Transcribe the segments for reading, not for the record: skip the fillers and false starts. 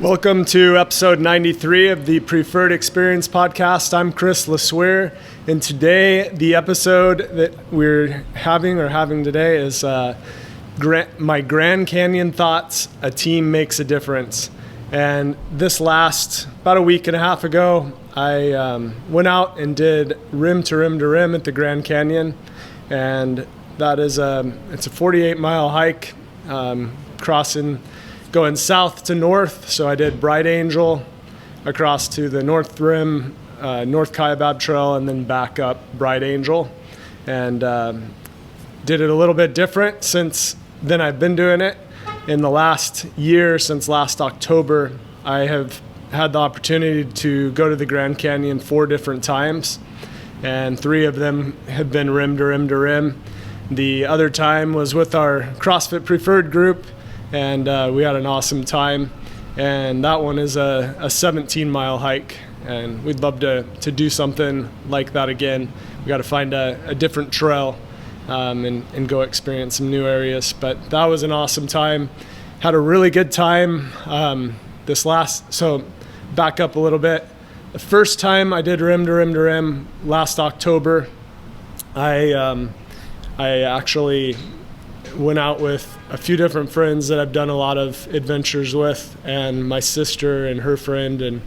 Welcome to episode 93 of the Preferred Experience podcast. I'm Chris LeSueur, and today the episode that we're having today is my Grand Canyon thoughts. A team makes a difference. And this last about a week and a half ago, I went out and did rim to rim to rim at the Grand Canyon, and that is it's a 48-mile hike, going south to north. So I did Bright Angel across to the North Rim, North Kaibab Trail, and then back up Bright Angel. And did it a little bit different since then. I've been doing it. In the last year, since last October, I have had the opportunity to go to the Grand Canyon 4 different times, and 3 of them have been rim to rim to rim. The other time was with our CrossFit Preferred group, and we had an awesome time. And that one is a 17-mile hike, and we'd love to do something like that again. We got to find a different trail and go experience some new areas. But that was an awesome time. Had a really good time. So back up a little bit. The first time I did rim to rim to rim last October, I actually went out with a few different friends that I've done a lot of adventures with, and my sister and her friend, and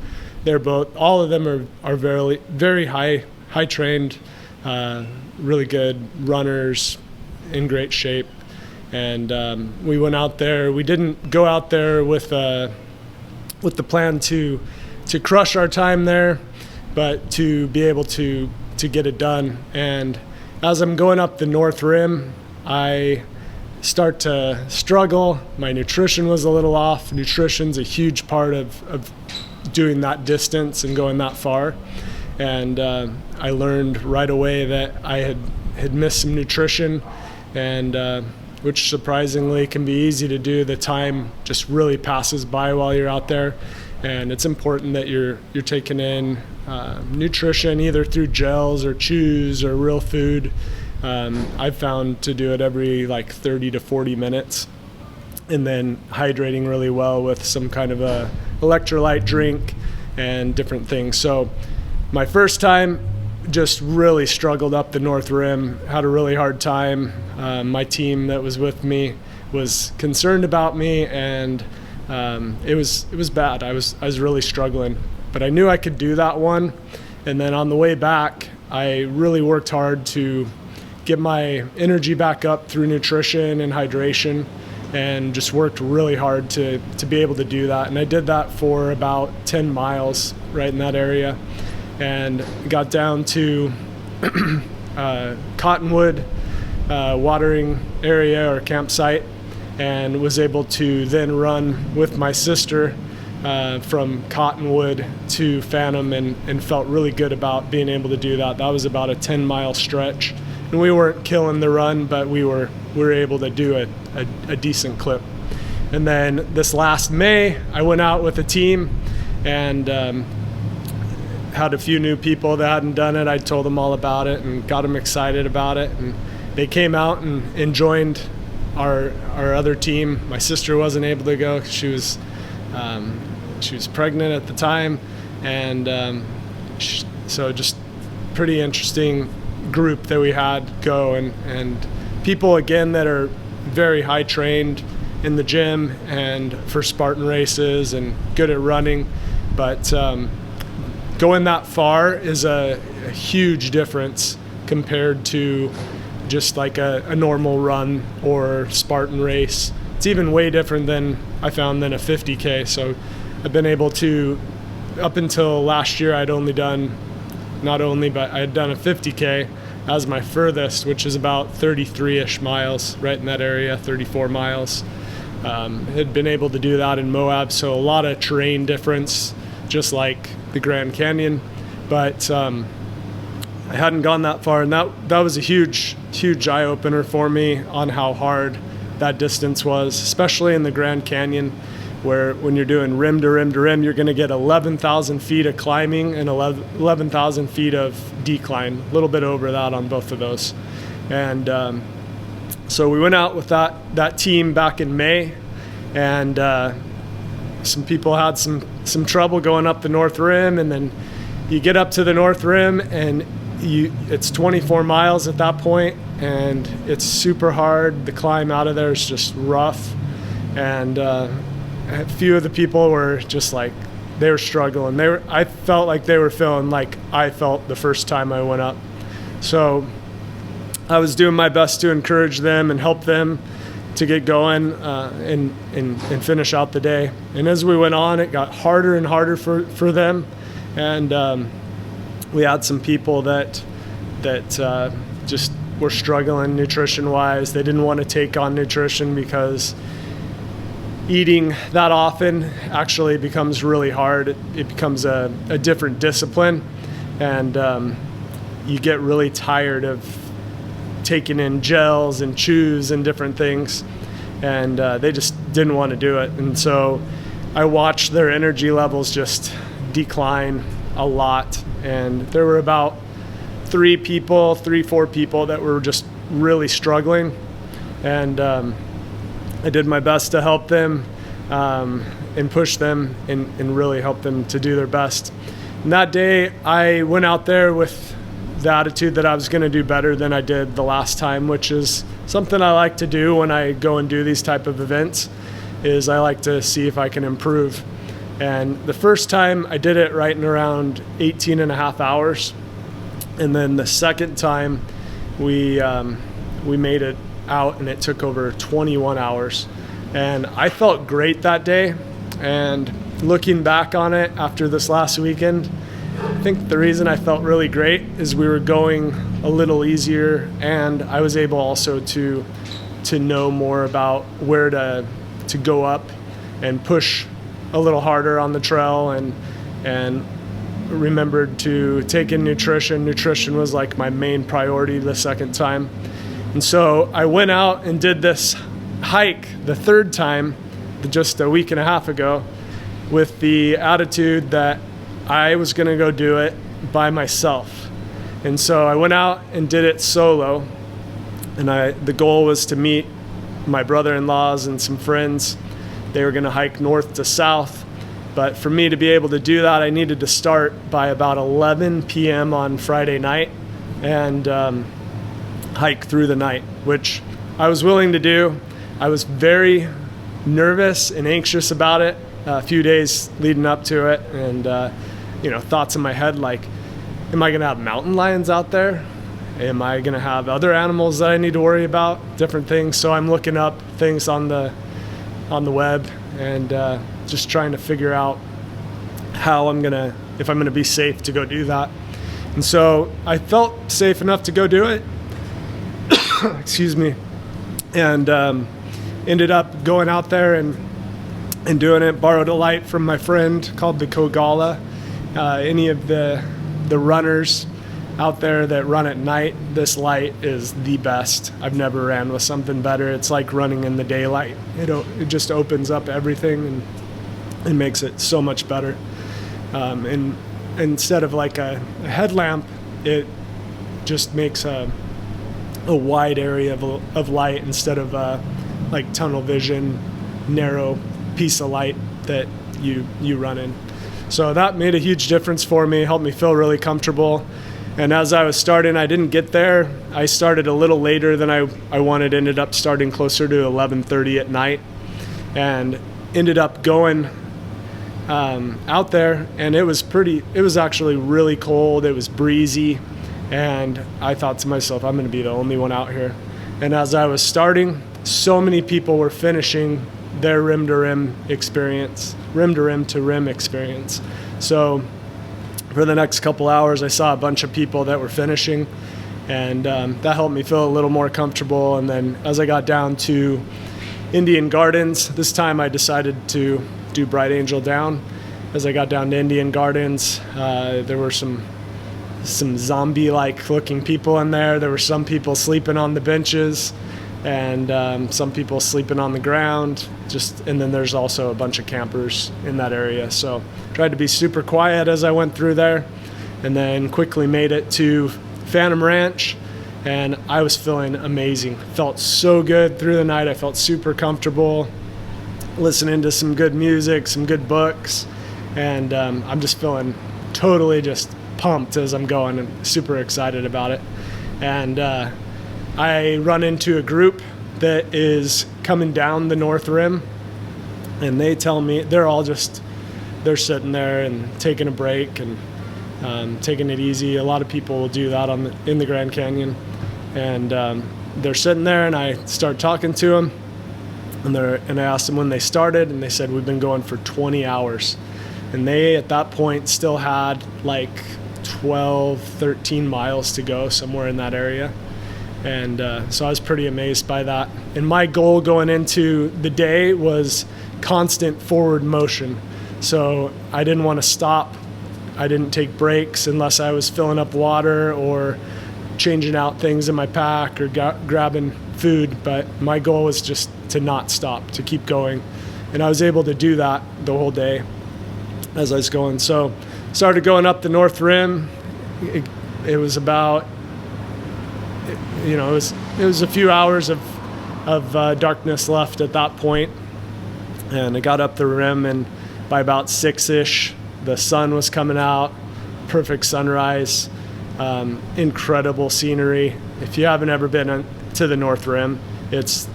all of them are very, very high trained, really good runners, in great shape. And we went out there. We didn't go out there with the plan to crush our time there, but to be able to get it done. And as I'm going up the North Rim, I start to struggle. My nutrition was a little off. Nutrition's a huge part of doing that distance and going that far. And I learned right away that I had missed some nutrition, and which surprisingly can be easy to do. The time just really passes by while you're out there, and it's important that you're taking in nutrition either through gels or chews or real food. I've found to do it every 30 to 40 minutes, and then hydrating really well with some kind of a electrolyte drink and different things. So my first time just really struggled up the North Rim, had a really hard time. My team that was with me was concerned about me, and it was bad. I was really struggling, but I knew I could do that one. And then on the way back, I really worked hard to get my energy back up through nutrition and hydration, and just worked really hard to be able to do that. And I did that for about 10 miles right in that area, and got down to Cottonwood watering area or campsite, and was able to then run with my sister from Cottonwood to Phantom, and felt really good about being able to do that. That was about a 10-mile stretch. And we weren't killing the run, but we were able to do a decent clip. And then this last May, I went out with a team, and had a few new people that hadn't done it. I told them all about it and got them excited about it. And they came out and joined our other team. My sister wasn't able to go 'cause she was pregnant at the time, and so just pretty interesting group that we had go, and people again that are very high trained in the gym and for Spartan races and good at running, but going that far is a huge difference compared to just like a normal run or Spartan race. It's even way different than I found than a 50K. So I've been able to, up until last year, I'd only done, but I had done a 50K as my furthest, which is about 33-ish miles, right in that area, 34 miles. Had been able to do that in Moab, so a lot of terrain difference, just like the Grand Canyon. But I hadn't gone that far, and that was a huge eye-opener for me on how hard that distance was, especially in the Grand Canyon, where when you're doing rim to rim to rim, you're going to get 11,000 feet of climbing and 11,000 feet of decline, a little bit over that on both of those. And so we went out with that team back in May, and some people had some trouble going up the North Rim, and then you get up to the North Rim and it's 24 miles at that point, and it's super hard. The climb out of there is just rough, and a few of the people were just like, they were struggling. I felt like they were feeling like I felt the first time I went up. So I was doing my best to encourage them and help them to get going and finish out the day. And as we went on, it got harder and harder for them. And we had some people that just were struggling nutrition-wise. They didn't want to take on nutrition because eating that often actually becomes really hard. It becomes a different discipline, and you get really tired of taking in gels and chews and different things, and they just didn't want to do it. And so I watched their energy levels just decline a lot, and there were about 4 people that were just really struggling, and I did my best to help them and push them and really help them to do their best. And that day I went out there with the attitude that I was going to do better than I did the last time, which is something I like to do when I go and do these type of events, is I like to see if I can improve. And the first time I did it right in around 18 and a half hours. And then the second time we made it out and it took over 21 hours. And I felt great that day. And looking back on it after this last weekend, I think the reason I felt really great is we were going a little easier, and I was able also to know more about where to go up and push a little harder on the trail, and remembered to take in nutrition. Nutrition was like my main priority the second time. And so I went out and did this hike the third time, just a week and a half ago, with the attitude that I was going to go do it by myself. And so I went out and did it solo, and the goal was to meet my brother-in-laws and some friends. They were going to hike north to south, but for me to be able to do that, I needed to start by about 11 p.m. on Friday night and hike through the night, which I was willing to do. I was very nervous and anxious about it a few days leading up to it, and thoughts in my head like, am I going to have mountain lions out there? Am I going to have other animals that I need to worry about? Different things. So I'm looking up things on the web and just trying to figure out if I'm going to be safe to go do that. And so I felt safe enough to go do it. Excuse me. And ended up going out there and doing it. Borrowed a light from my friend called the Kogala. Any of the runners out there that run at night, this light is the best. I've never ran with something better. It's like running in the daylight. It just opens up everything and makes it so much better. And instead of like a headlamp, it just makes a wide area of light instead of like tunnel vision, narrow piece of light that you run in. So that made a huge difference for me, helped me feel really comfortable. And as I was starting, I didn't get there. I started a little later than I wanted, ended up starting closer to 11:30 at night, and ended up going out there, and it was actually really cold. It was breezy, and I thought to myself, I'm going to be the only one out here. And as I was starting, so many people were finishing their rim to rim to rim experience. So for the next couple hours, I saw a bunch of people that were finishing, and that helped me feel a little more comfortable. And then as I got down to Indian Gardens, this time I decided to do Bright Angel down. As I got down to Indian Gardens, there were some zombie-like looking people in there. There were some people sleeping on the benches, and some people sleeping on the ground. And then there's also a bunch of campers in that area. So tried to be super quiet as I went through there, and then quickly made it to Phantom Ranch, and I was feeling amazing. Felt so good through the night. I felt super comfortable. listening to some good music, some good books, and I'm just feeling totally just pumped as I'm going and super excited about it. And I run into a group that is coming down the North Rim, and they tell me they're sitting there and taking a break and taking it easy. A lot of people will do that in the Grand Canyon, and they're sitting there, and I start talking to them, and I asked them when they started, and they said we've been going for 20 hours, and they at that point still had like 12, 13 miles to go, somewhere in that area. And so I was pretty amazed by that. And my goal going into the day was constant forward motion. So I didn't want to stop. I didn't take breaks unless I was filling up water or changing out things in my pack or grabbing food. But my goal was just to not stop, to keep going. And I was able to do that the whole day as I was going. So started going up the North Rim. It was about, it was a few hours of darkness left at that point. And I got up the rim, and by about 6-ish, the sun was coming out, perfect sunrise, incredible scenery. If you haven't ever been to the North Rim, it's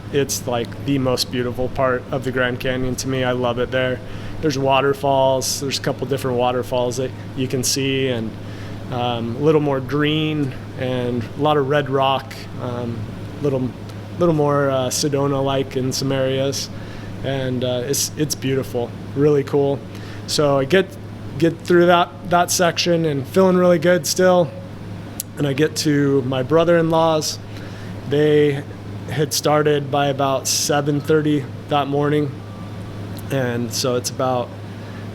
like the most beautiful part of the Grand Canyon to me. I love it there. There's waterfalls. There's a couple different waterfalls that you can see, and a little more green and a lot of red rock, little more Sedona-like in some areas, and it's beautiful, really cool. So I get through that section and feeling really good still, and I get to my brother-in-law's. They had started by about 7:30 that morning, and so it's about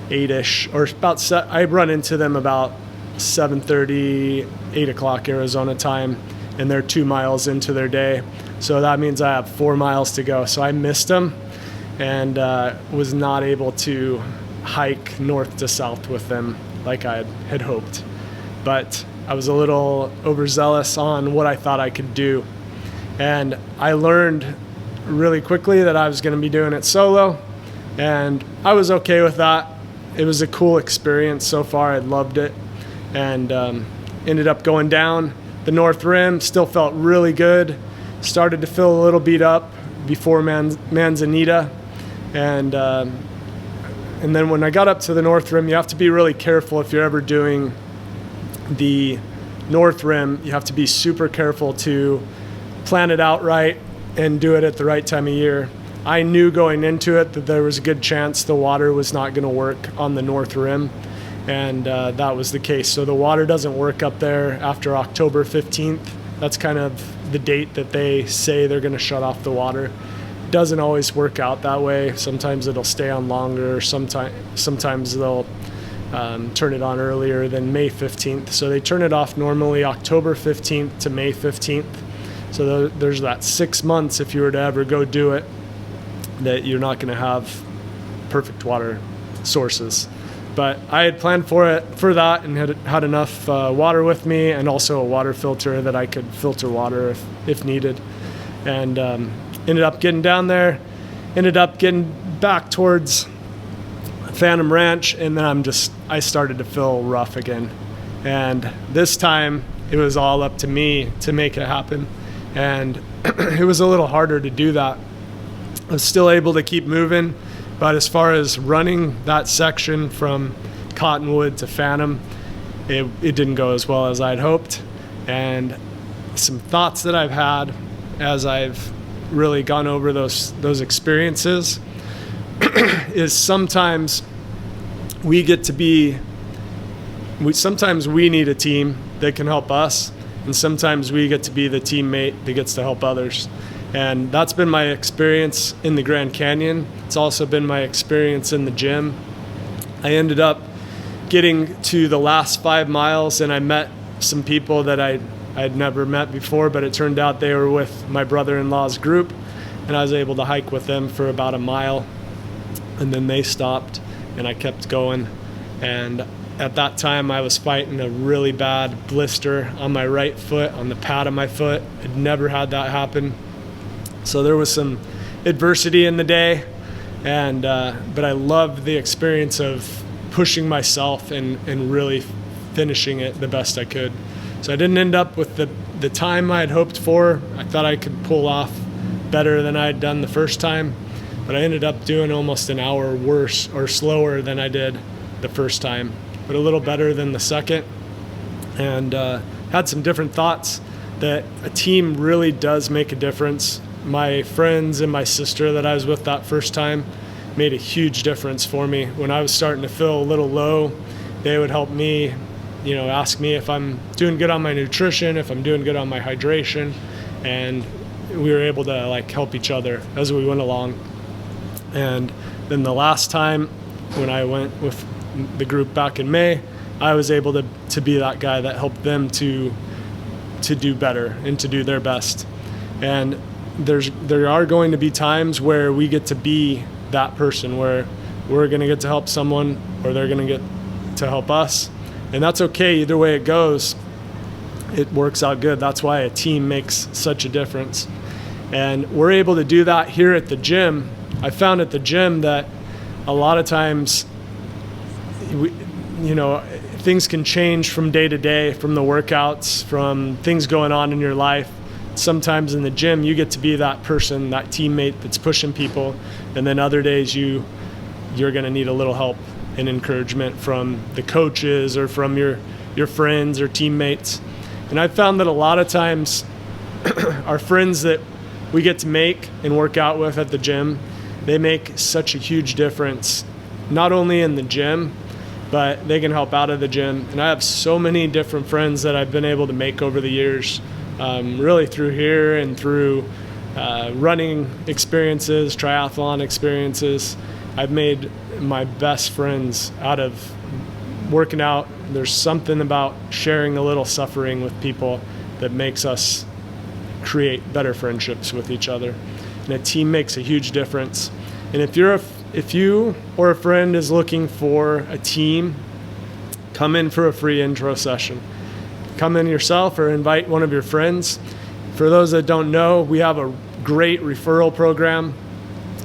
8-ish, or about I run into them about 7:30, 8 o'clock Arizona time, and they're 2 miles into their day. So that means I have 4 miles to go. So I missed them and was not able to hike north to south with them like I had hoped. But I was a little overzealous on what I thought I could do. And I learned really quickly that I was going to be doing it solo, and I was okay with that. It was a cool experience so far. I loved it. And ended up going down the North Rim, still felt really good. Started to feel a little beat up before Manzanita. And then when I got up to the North Rim, you have to be really careful if you're ever doing the North Rim. You have to be super careful to plan it out right and do it at the right time of year. I knew going into it that there was a good chance the water was not going to work on the North Rim, and that was the case. So the water doesn't work up there after October 15th. That's kind of the date that they say they're going to shut off the water. It doesn't always work out that way. Sometimes it'll stay on longer. Sometimes they'll turn it on earlier than May 15th. So they turn it off normally October 15th to May 15th. So there's that 6 months, if you were to ever go do it, that you're not going to have perfect water sources. But I had planned for that and had enough water with me, and also a water filter that I could filter water if needed. And ended up getting down there, ended up getting back towards Phantom Ranch, and then I started to feel rough again. And this time it was all up to me to make it happen. And it was a little harder to do that. I was still able to keep moving, but as far as running that section from Cottonwood to Phantom, it didn't go as well as I'd hoped. And some thoughts that I've had as I've really gone over those experiences is sometimes we need a team that can help us, and sometimes we get to be the teammate that gets to help others. And that's been my experience in the Grand Canyon. It's also been my experience in the gym. I ended up getting to the last 5 miles, and I met some people that I'd never met before, but it turned out they were with my brother-in-law's group, and I was able to hike with them for about a mile, and then they stopped, and I kept going. And at that time, I was fighting a really bad blister on my right foot, on the pad of my foot. I'd never had that happen. So there was some adversity in the day, And but I loved the experience of pushing myself and really finishing it the best I could. So I didn't end up with the time I had hoped for. I thought I could pull off better than I had done the first time, but I ended up doing almost an hour worse or slower than I did the first time, but a little better than the second. And had some different thoughts that a team really does make a difference. My friends and my sister that I was with that first time made a huge difference for me. When I was starting to feel a little low, they would help me, ask me if I'm doing good on my nutrition, if I'm doing good on my hydration, and we were able to help each other as we went along. And then the last time when I went with the group back in May, I was able to be that guy that helped them to do better and to do their best. And there are going to be times where we get to be that person, where we're going to get to help someone or they're going to get to help us. And that's okay. Either way it goes, it works out good. That's why a team makes such a difference. And we're able to do that here at the gym. I found at the gym that a lot of times, things can change from day to day, from the workouts, from things going on in your life. Sometimes in the gym, you get to be that person, that teammate that's pushing people. And then other days you're going to need a little help and encouragement from the coaches or from your friends or teammates. And I've found that a lot of times our friends that we get to make and work out with at the gym, they make such a huge difference, not only in the gym, but they can help out of the gym. And I have so many different friends that I've been able to make over the years, really through here and through running experiences, triathlon experiences. I've made my best friends out of working out. There's something about sharing a little suffering with people that makes us create better friendships with each other. And a team makes a huge difference. And if you or a friend is looking for a team, come in for a free intro session. Come in yourself or invite one of your friends. For those that don't know, we have a great referral program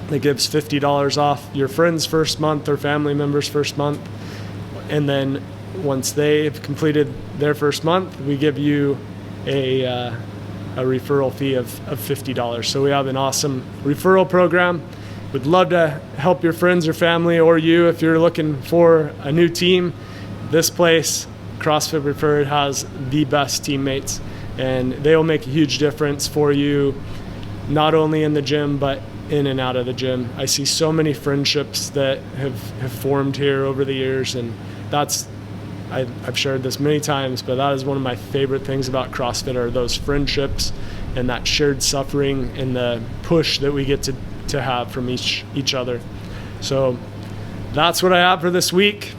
that gives $50 off your friend's first month or family member's first month. And then once they've completed their first month, we give you a referral fee of $50. So we have an awesome referral program. Would love to help your friends or family, or you if you're looking for a new team. This place, CrossFit Preferred, has the best teammates, and they will make a huge difference for you, not only in the gym, but in and out of the gym. I see so many friendships that have formed here over the years, and I've shared this many times, but that is one of my favorite things about CrossFit, are those friendships and that shared suffering and the push that we get to have from each other. So that's what I have for this week.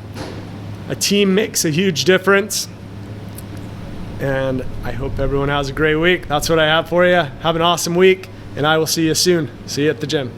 A team makes a huge difference, and I hope everyone has a great week. That's what I have for you. Have an awesome week, and I will see you soon. See you at the gym.